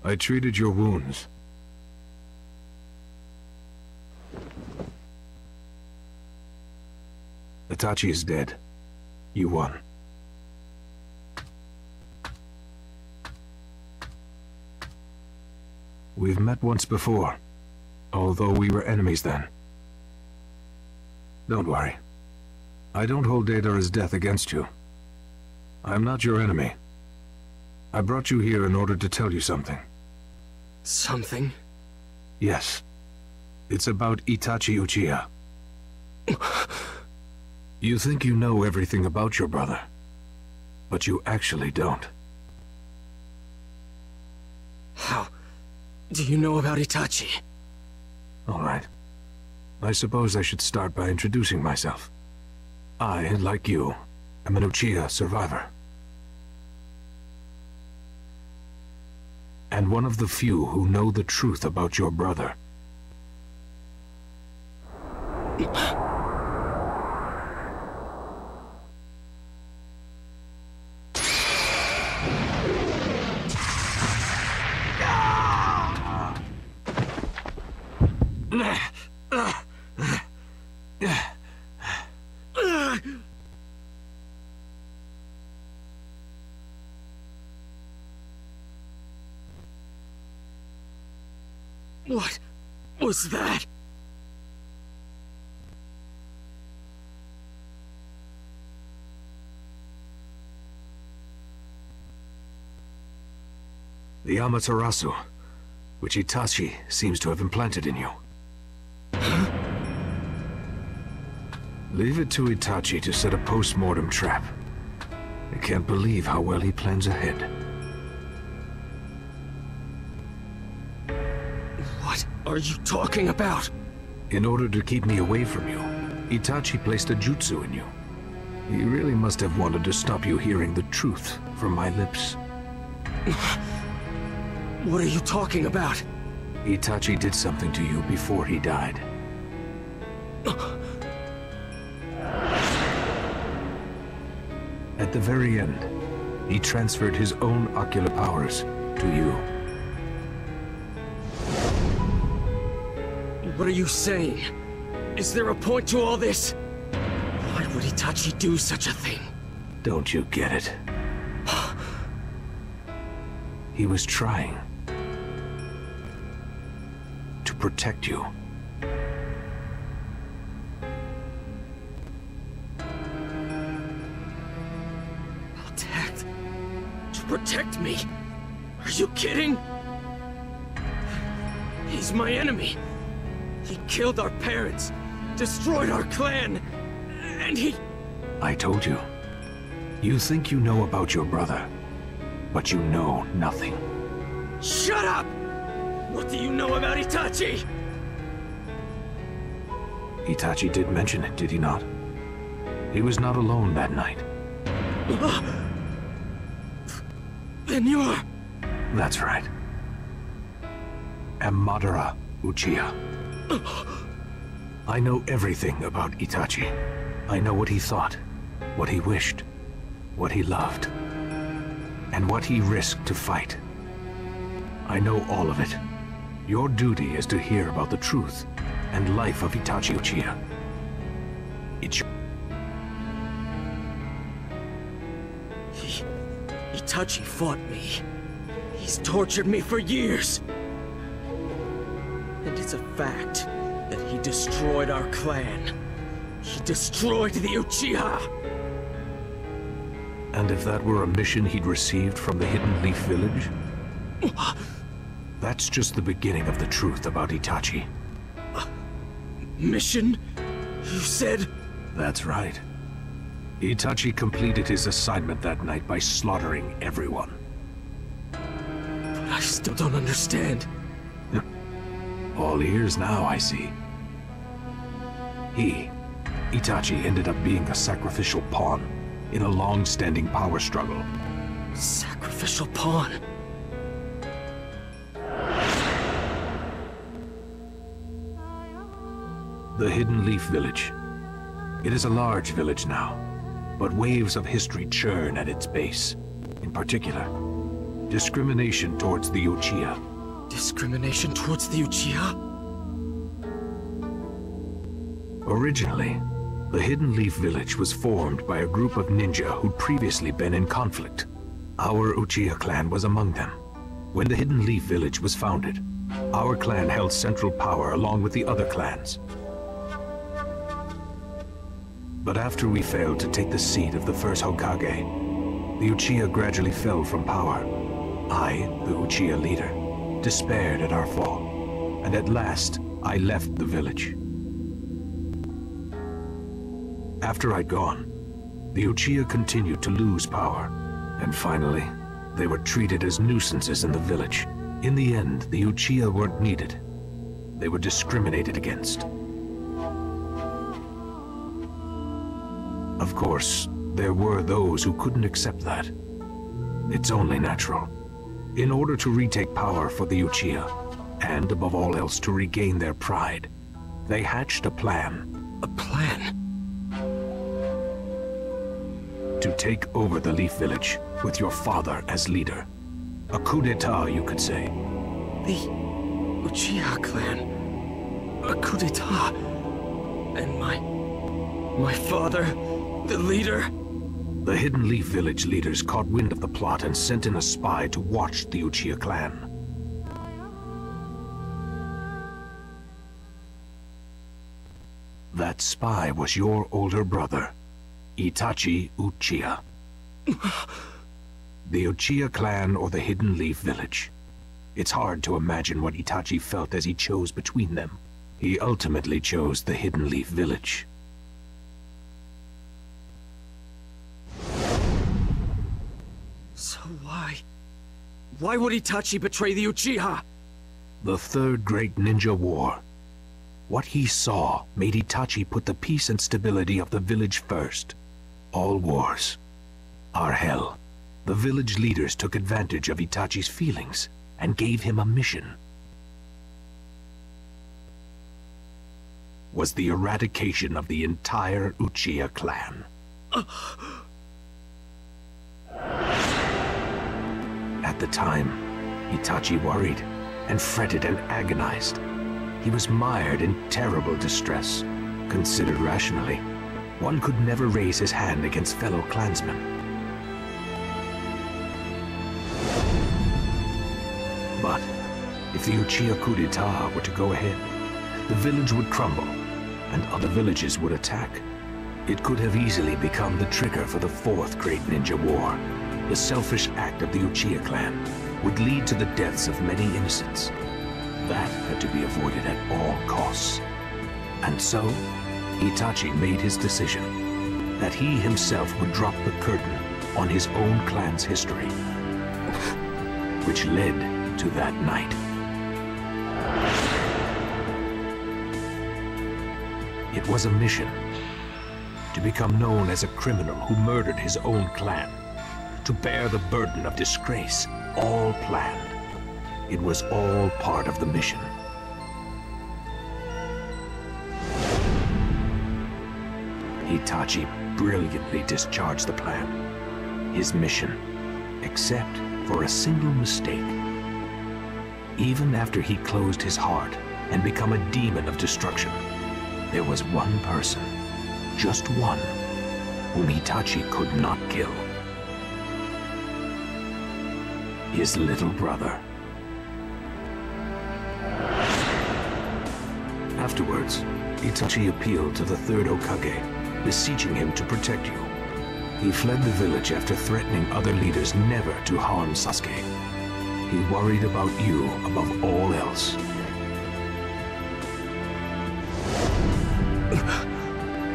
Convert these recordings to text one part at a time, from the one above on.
I treated your wounds. Itachi is dead. You won. We've met once before, although we were enemies then. Don't worry. I don't hold Deidara's death against you. I'm not your enemy. I brought you here in order to tell you something. Something? Yes. It's about Itachi Uchiha. You think you know everything about your brother, but you actually don't. How do you know about Itachi? All right. I suppose I should start by introducing myself. I, like you, am an Uchiha survivor. And one of the few who know the truth about your brother. What was that? The Amaterasu, which Itachi seems to have implanted in you. Leave it to Itachi to set a post-mortem trap. I can't believe how well he plans ahead. What are you talking about? In order to keep me away from you, Itachi placed a jutsu in you. He really must have wanted to stop you hearing the truth from my lips. What are you talking about? Itachi did something to you before he died. At the very end, he transferred his own ocular powers to you. What are you saying? Is there a point to all this? Why would Itachi do such a thing? Don't you get it? He was trying to protect you. Protect me? Are you kidding? He's my enemy. He killed our parents, destroyed our clan, and he... I told you. You think you know about your brother, but you know nothing. Shut up! What do you know about Itachi? Itachi did mention it, did he not? He was not alone that night. Then you're... That's right. Madara Uchiha. I know everything about Itachi. I know what he thought, what he wished, what he loved, and what he risked to fight. I know all of it. Your duty is to hear about the truth and life of Itachi Uchiha. It's your... Itachi fought me. He's tortured me for years. And it's a fact that he destroyed our clan. He destroyed the Uchiha! And if that were a mission he'd received from the Hidden Leaf Village? That's just the beginning of the truth about Itachi. Mission? You said? That's right. Itachi completed his assignment that night by slaughtering everyone. But I still don't understand. All ears now, I see. Itachi ended up being a sacrificial pawn in a long-standing power struggle. Sacrificial pawn? The Hidden Leaf Village. It is a large village now, but waves of history churn at its base. In particular, Discrimination towards the Uchiha. Discrimination towards the Uchiha? Originally, the Hidden Leaf Village was formed by a group of ninja who'd previously been in conflict. Our Uchiha clan was among them. When the Hidden Leaf Village was founded, our clan held central power along with the other clans. But after we failed to take the seat of the first Hokage, the Uchiha gradually fell from power. I, the Uchiha leader, despaired at our fall, and at last I left the village. After I'd gone, the Uchiha continued to lose power, and finally, they were treated as nuisances in the village. In the end, the Uchiha weren't needed. They were discriminated against. Of course, there were those who couldn't accept that. It's only natural. In order to retake power for the Uchiha, and above all else to regain their pride, they hatched a plan. A plan? To take over the Leaf Village with your father as leader. A coup d'etat, you could say. The Uchiha clan? A coup d'etat? And my father, the leader? The Hidden Leaf Village leaders caught wind of the plot and sent in a spy to watch the Uchiha clan. That spy was your older brother, Itachi Uchiha. The Uchiha clan or the Hidden Leaf Village. It's hard to imagine what Itachi felt as he chose between them. He ultimately chose the Hidden Leaf Village. So why would Itachi betray the Uchiha? The Third Great Ninja War. What he saw made Itachi put the peace and stability of the village first. All wars are hell. The village leaders took advantage of Itachi's feelings and gave him a mission. Was the eradication of the entire Uchiha clan. At the time, Itachi worried and fretted and agonized. He was mired in terrible distress. Considered rationally, one could never raise his hand against fellow clansmen. But if the Uchiha coup d'etat were to go ahead, the village would crumble, and other villages would attack. It could have easily become the trigger for the Fourth Great Ninja War. The selfish act of the Uchiha clan would lead to the deaths of many innocents. That had to be avoided at all costs. And so, Itachi made his decision that he himself would drop the curtain on his own clan's history, which led to that night. It was a mission to become known as a criminal who murdered his own clan, to bear the burden of disgrace, all planned. It was all part of the mission. Itachi brilliantly discharged the plan, his mission, except for a single mistake. Even after he closed his heart and become a demon of destruction, there was one person, just one, whom Itachi could not kill. His little brother. Afterwards, Itachi appealed to the third Hokage, beseeching him to protect you. He fled the village after threatening other leaders never to harm Sasuke. He worried about you above all else.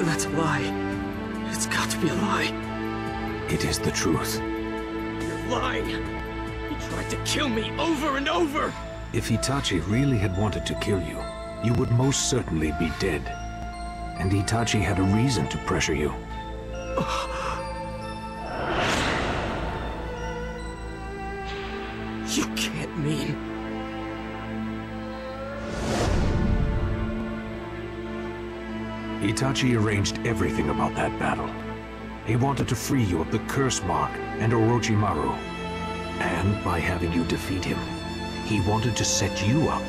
That's a lie. It's got to be a lie. It is the truth. You're lying. He tried to kill me over and over. If Itachi really had wanted to kill you, you would most certainly be dead. And Itachi had a reason to pressure you. You can't mean... Itachi arranged everything about that battle. He wanted to free you of the curse mark and Orochimaru. And by having you defeat him, he wanted to set you up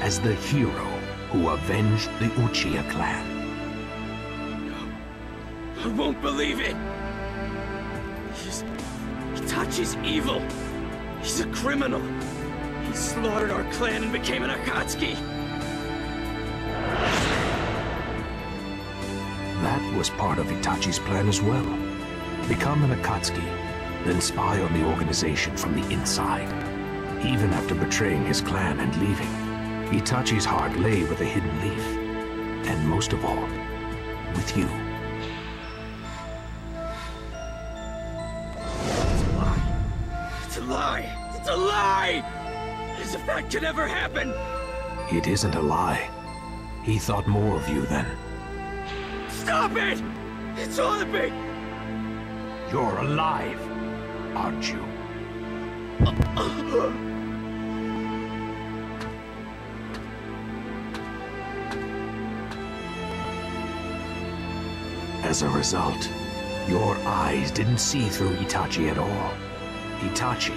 as the hero who avenged the Uchiha clan. I won't believe it! Itachi's evil! He's a criminal! He slaughtered our clan and became an Akatsuki! That was part of Itachi's plan as well. Become an Akatsuki, then spy on the organization from the inside. Even after betraying his clan and leaving, Itachi's heart lay with the hidden leaf. And most of all, with you. It's a lie! It's a lie! As if that could ever happen! It isn't a lie. He thought more of you then. Stop it! It's all a big... You're alive, aren't you? As a result, your eyes didn't see through Itachi at all. Itachi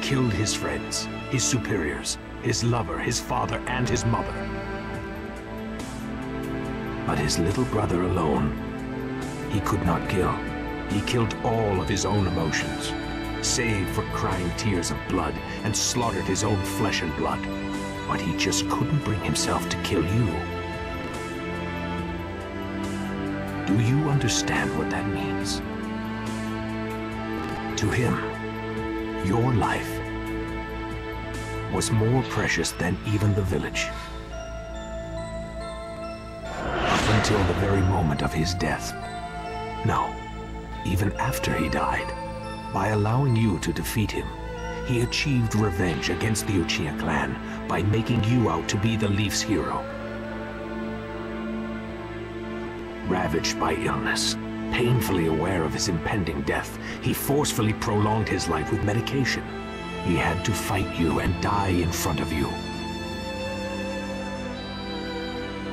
killed his friends, his superiors, his lover, his father, and his mother. But his little brother alone, he could not kill. He killed all of his own emotions, save for crying tears of blood, and slaughtered his own flesh and blood. But he just couldn't bring himself to kill you. Do you understand what that means? To him, your life was more precious than even the village. Up until the very moment of his death. No, even after he died. By allowing you to defeat him, he achieved revenge against the Uchiha clan by making you out to be the Leaf's hero. Ravaged by illness, painfully aware of his impending death, he forcefully prolonged his life with medication. He had to fight you and die in front of you.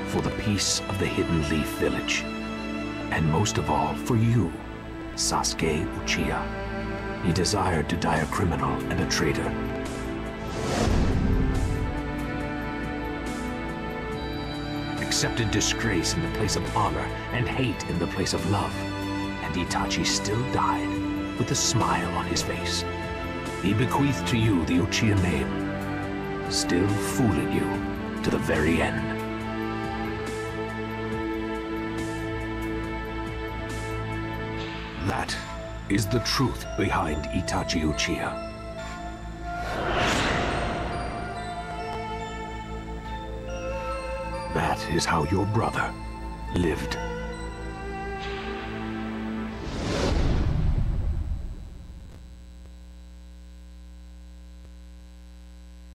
For the peace of the Hidden Leaf Village. And most of all, for you, Sasuke Uchiha. He desired to die a criminal and a traitor. Accepted disgrace in the place of honor and hate in the place of love. And Itachi still died with a smile on his face. He bequeathed to you the Uchiha name, still fooling you to the very end. That is the truth behind Itachi Uchiha. That is how your brother lived.